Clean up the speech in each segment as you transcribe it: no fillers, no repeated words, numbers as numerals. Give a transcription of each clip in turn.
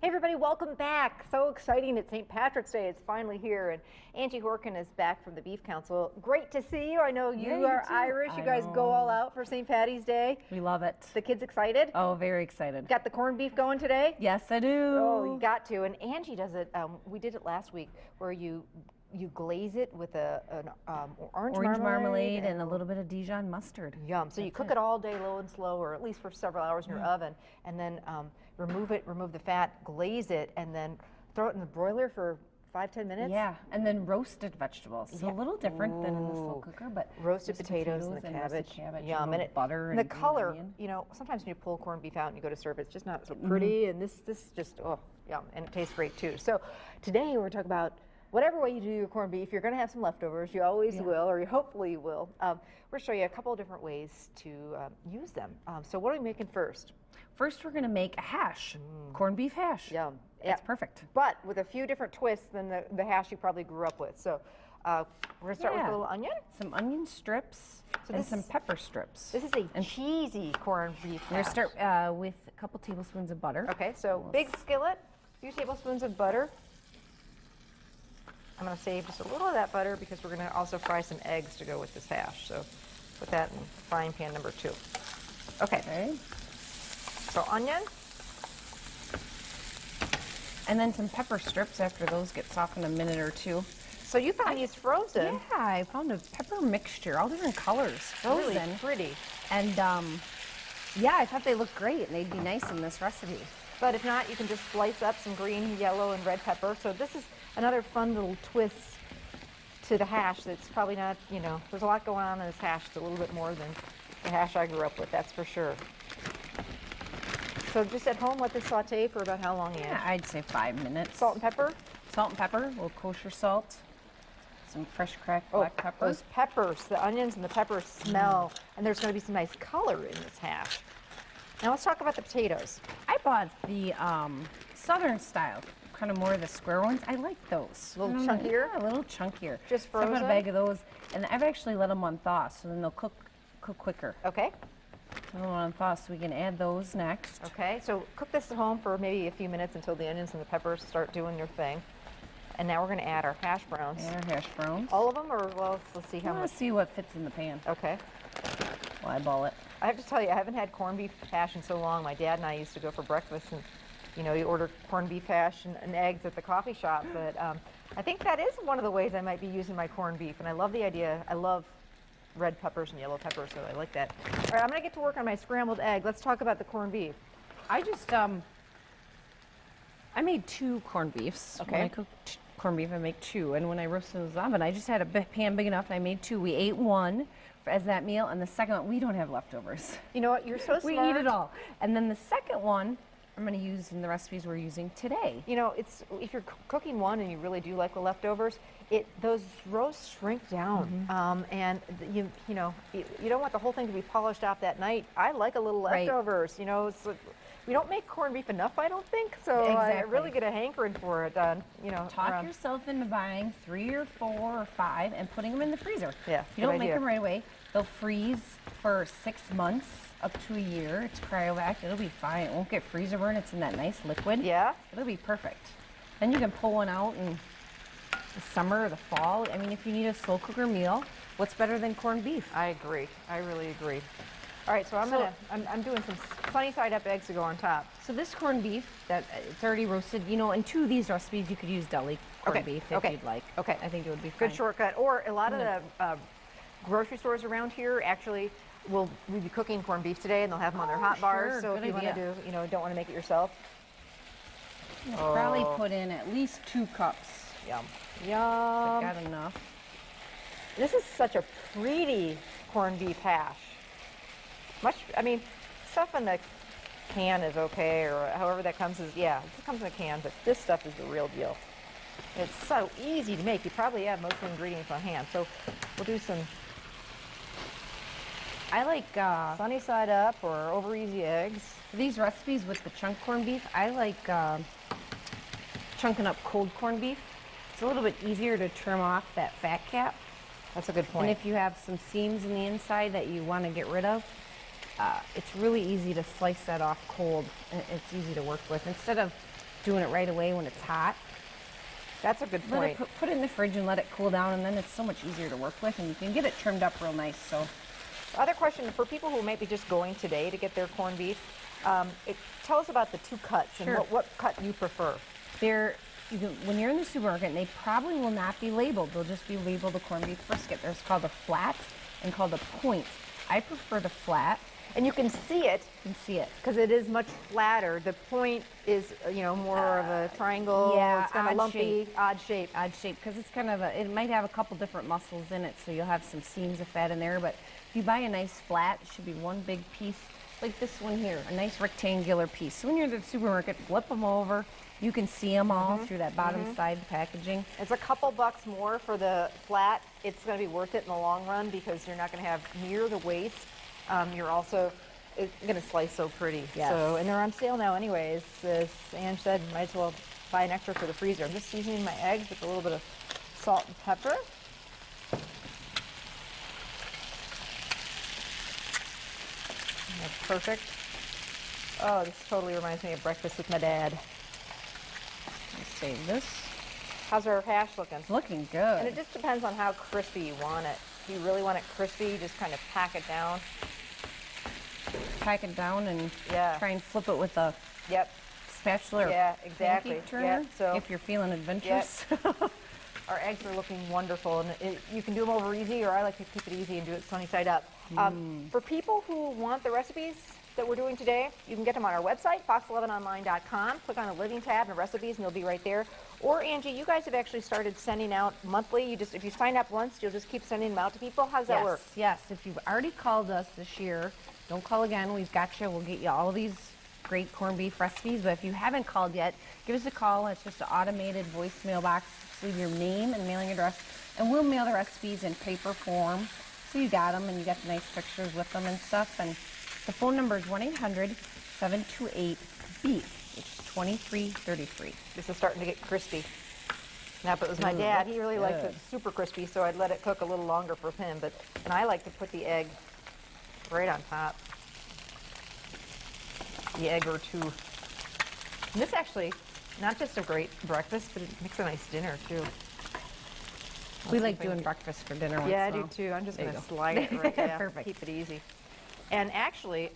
Hey everybody, welcome back. So exciting, it's St. Patrick's Day. It's finally here, and Angie Horkin is back from the Beef Council. Great to see you. I know you are Irish. You guys go all out for St. Patty's Day. We love it. The kids excited? Oh, very excited. Got the corned beef going today? Yes, I do. Oh, you got to. And Angie does it. We did it last week where you glaze it with an orange marmalade and a little bit of Dijon mustard. Yum. So you cook it all day low and slow, or at least for several hours in your oven, and then remove the fat, glaze it, and then throw it in the broiler for 5-10 minutes. Yeah, and then roasted vegetables. So a little different than in the slow cooker, but roasted potatoes and the cabbage. Yum. And butter and and the color, onion. you know, sometimes when you pull corned beef out and you go to serve it, it's just not so pretty, and this just, oh, yum, and it tastes great too. So today we're talking about whatever way you do your corned beef, you're going to have some leftovers. You always will, or you hopefully you will. We're going to show you a couple of different ways to use them. So what are we making first? First, we're going to make a hash, corned beef hash. Yum. It's perfect. But with a few different twists than the hash you probably grew up with. So we're going to start with a little onion. Some onion strips and some pepper strips. This is a cheesy corned beef hash. We're going to start with a couple tablespoons of butter. Okay, so big skillet, a few tablespoons of butter. I'm going to save just a little of that butter because we're going to also fry some eggs to go with this hash. So put that in frying pan number 2. Okay. So onion. And then some pepper strips after those get softened a minute or two. So you found these frozen? Yeah, I found a pepper mixture, all different colors, frozen. Really pretty. And yeah, I thought they looked great and they'd be nice in this recipe. But if not, you can just slice up some green, yellow, and red pepper. So this is another fun little twist to the hash that's probably not, you know, there's a lot going on in this hash. It's a little bit more than the hash I grew up with, that's for sure. So just at home, let this saute for about how long? Yeah, I'd say 5 minutes. Salt and pepper? Salt and pepper, a little kosher salt. Some fresh cracked black pepper. Those peppers, the onions and the peppers smell, and there's going to be some nice color in this hash. Now let's talk about the potatoes. I bought the southern style, kind of more of the square ones. I like those. A little chunkier? Yeah, a little chunkier. Just frozen? So I bought a bag of those, and I've actually let them on thaw, so then they'll cook quicker. Okay. Let them on thaw, so we can add those next. Okay, so cook this at home for maybe a few minutes until the onions and the peppers start doing their thing. And now we're going to add our hash browns. Add our hash browns. All of them, or well, let's see how much. Let's see what fits in the pan. Okay. Well, eyeball it. I have to tell you, I haven't had corned beef hash in so long. My dad and I used to go for breakfast, and you know, you order corned beef hash and eggs at the coffee shop. But I think that is one of the ways I might be using my corned beef, and I love the idea. I love red peppers and yellow peppers, so I like that. All right, I'm going to get to work on my scrambled egg. Let's talk about the corned beef. I just I made 2 corned beefs. Okay. When I cook corned beef, I make 2, and when I roasted those in the oven, I just had a pan big enough, and I made 2. We ate 1 as that meal, and the second one, we don't have leftovers. You know what? You're so smart. We eat it all. And then the second one, I'm going to use in the recipes we're using today. You know, it's if you're cooking one and you really do like the leftovers, those roasts shrink down, and you know you don't want the whole thing to be polished off that night. I like a little leftovers. You know, we don't make corned beef enough, I don't think. So I really get a hankering for it. You know, talk yourself into buying 3 or 4 or 5 and putting them in the freezer. Yeah, if you don't make them right away, they'll freeze for 6 months up to a year. It's cryovac. It'll be fine. It won't get freezer burn. It's in that nice liquid. Yeah. It'll be perfect. Then you can pull one out in the summer or the fall. I mean, if you need a slow cooker meal, what's better than corned beef? I agree. I really agree. All right, so I'm doing some sunny side up eggs to go on top. So this corned beef that it's already roasted, you know, in 2 of these recipes you could use deli corned beef if you'd like. Okay. I think it would be fine. Good shortcut. Or a lot of the grocery stores around here actually will be cooking corned beef today, and they'll have them on their hot bars. So if you want to do, you know, don't want to make it yourself. Probably put in at least 2 cups. Yum. Yum. Got enough. This is such a pretty corned beef hash. I mean, stuff in the can is okay, or however that comes it comes in a can, but this stuff is the real deal. It's so easy to make. You probably have most of the ingredients on hand. So we'll do some, I like sunny side up or over easy eggs. For these recipes with the chunk corned beef, I like chunking up cold corned beef. It's a little bit easier to trim off that fat cap. That's a good point. And if you have some seams in the inside that you want to get rid of, it's really easy to slice that off cold. It's easy to work with. Instead of doing it right away when it's hot. That's a good Let point. it put it in the fridge and let it cool down, and then it's so much easier to work with, and you can get it trimmed up real nice. So, Other question for people who may be just going today to get their corned beef, tell us about the two cuts and Sure. what cut you prefer. when you're in the supermarket, and they probably will not be labeled. They'll just be labeled the corned beef brisket. There's called a flat and called a point. I prefer the flat. And you can see it You can see it. because it is much flatter. The point is, more of a triangle. yeah, It's kind of odd lumpy, odd shape. Odd shape because it's kind of it might have a couple different muscles in it, so you'll have some seams of fat in there. But if you buy a nice flat, it should be one big piece like this one here, a nice rectangular piece. So when you're at the supermarket, flip them over. You can see them all through that bottom side packaging. It's a couple bucks more for the flat. It's going to be worth it in the long run because you're not going to have near the waste. You're also going to slice so pretty. Yes. So, and they're on sale now anyways. As Ange said, might as well buy an extra for the freezer. I'm just seasoning my eggs with a little bit of salt and pepper. That's perfect. Oh, this totally reminds me of breakfast with my dad. Let's save this. How's our hash looking? It's looking good. And it just depends on how crispy you want it. If you really want it crispy, you just kind of pack it down. Pack it down and Yeah. try and flip it with a Yep. spatula or Yeah, exactly. pancake turner, Yeah, so- if you're feeling adventurous. Our eggs are looking wonderful, and you can do them over easy, or I like to keep it easy and do it sunny side up. For people who want the recipes that we're doing today, you can get them on our website, fox11online.com. Click on the Living tab and recipes, and they'll be right there. Or Angie, you guys have actually started sending out monthly. If you sign up once, you'll just keep sending them out to people. How does that work? Yes, if you've already called us this year, don't call again. We've got you. We'll get you all of these great corned beef recipes. But if you haven't called yet, give us a call. It's just an automated voicemail box. Just leave your name and mailing address, and we'll mail the recipes in paper form. So you got them, and you got the nice pictures with them and stuff. And the phone number is 1-800-728-BEEF, which is 2333. This is starting to get crispy. Now, if it was my dad, he really likes it super crispy, so I'd let it cook a little longer for him. And I like to put the egg right on top. The egg or two. And this actually, not just a great breakfast, but it makes a nice dinner too. We like doing breakfast for dinner once Yeah, I in a do while. too. I'm just There going you to go. slide it right there. Perfect. Keep it easy. And actually,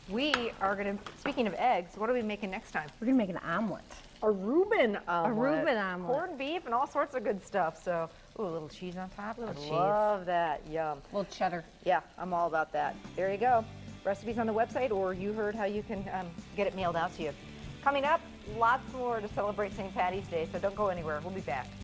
we are going to, speaking of eggs, what are we making next time? We're gonna make an omelet. A Reuben omelet. Reuben omelet. Corned beef and all sorts of good stuff. So, ooh, a little cheese on top. Little I cheese. love that. Yum. A little cheddar. Yeah, I'm all about that. There you go. Recipes on the website, or you heard how you can get it mailed out to you. Coming up, lots more to celebrate St. Patty's Day, so don't go anywhere. We'll be back.